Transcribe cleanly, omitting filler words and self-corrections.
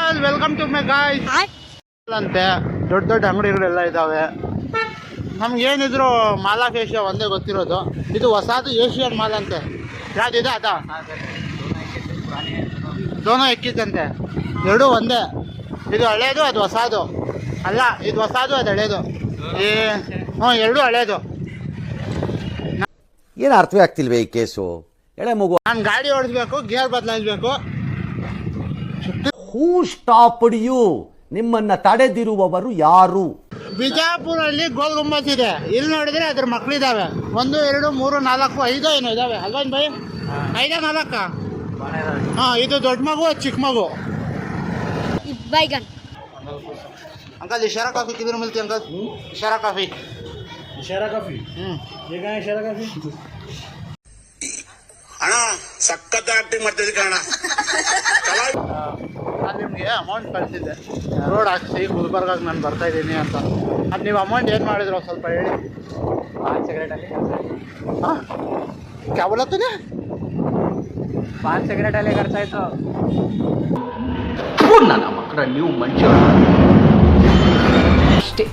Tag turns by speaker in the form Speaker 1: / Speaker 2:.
Speaker 1: All welcome to my guys ಅಂತೆ. ದೊಡ್ಡ ದೊಡ್ಡ ಅಂಗಡಿಗಳೆಲ್ಲ ಇದ್ದಾವೆ. ನಮ್ಗೆ ಏನಿದ್ರು ಮಾಲ್ ಆಫ್ ಏಷ್ಯಾ ಒಂದೇ ಗೊತ್ತಿರೋದು. ಇದು ಹೊಸದು ಏಷಿಯನ್ ಮಾಲ್ ಅಂತೆ. ಯಾವ್ದಿದೆ ಅದ ದೋನೋ ಎಕ್ಕಿತ್ತಂತೆ. ಎರಡೂ ಒಂದೇ. ಇದು ಹಳೇದು, ಅದು ಹೊಸದು. ಅಲ್ಲ, ಇದು ಹೊಸದು, ಅದು ಹಳೇದು. ಹ್ಞೂ, ಎರಡೂ ಹಳೇದು.
Speaker 2: ಏನು ಅರ್ಥವೇ ಆಗ್ತಿಲ್ವೇ ಈ ಕೇಸು? ಎಳೆ ಮಗು.
Speaker 1: ನಾನು ಗಾಡಿ ಓಡಿಸ್ಬೇಕು, ಗೇರ್ ಬದಲಾಯಿಸ್ಬೇಕು.
Speaker 2: Who stopped you? ನಿಮ್ಮನ್ನ ತಡೆದಿರುವವರು ಯಾರು?
Speaker 1: ಬಿಜಾಪುರಲ್ಲಿ ಗೋಲ್ ಗುಂಬಸ್ ಇದೆ. ಇಲ್ಲಿ ನೋಡಿದ್ರೆ ಅದ್ರ ಮಕ್ಕಳಿದ್ದಾವೆ. 1, 2, 3, 4, 5 ಏನೋ ಇದಾವೆ ಅಲ್ವೇನ್ ಬೈ? 5 4? ಹಾಂ, ಇದು ದೊಡ್ಡ ಮಗು, ಚಿಕ್ಕ ಮಗು. अंकल इशारा काफी किधर मिलती है अंकल? इशारा काफी
Speaker 3: ये कहाँ है इशारा काफी?
Speaker 4: ಅಣ್ಣ ಸಖತ್ ಆಕ್ಟಿಂಗ್ ಮಾಡ್ತಿದ್ದೆ ಕಣ.
Speaker 1: ನಾನು ನಿಮಗೆ ಅಮೌಂಟ್ ಕಳಿಸಿದ್ದೆ, ರೋಡ್ ಹಾಕ್ಸಿ ಗುಲ್ಬರ್ಗಾಗೆ ನಾನು ಬರ್ತಾ ಇದ್ದೀನಿ ಅಂತ. ಅದು ನೀವು ಅಮೌಂಟ್ ಏನು ಮಾಡಿದ್ರು ಸ್ವಲ್ಪ ಹೇಳಿ.
Speaker 3: 5 ಸಿಗರೇಟಲ್ಲಿ
Speaker 1: ಹಾಂ, ಕ್ಯಾ ಬೋಲತ್ತೀನಿ?
Speaker 3: 5 ಸಿಗರೇಟಲ್ಲಿ ಖರ್ಚಾಯ್ತು.
Speaker 2: ನನ್ನ ಮಕ್ಕಳ ನೀವು ಮನುಷ್ಯ ಅಷ್ಟೇ.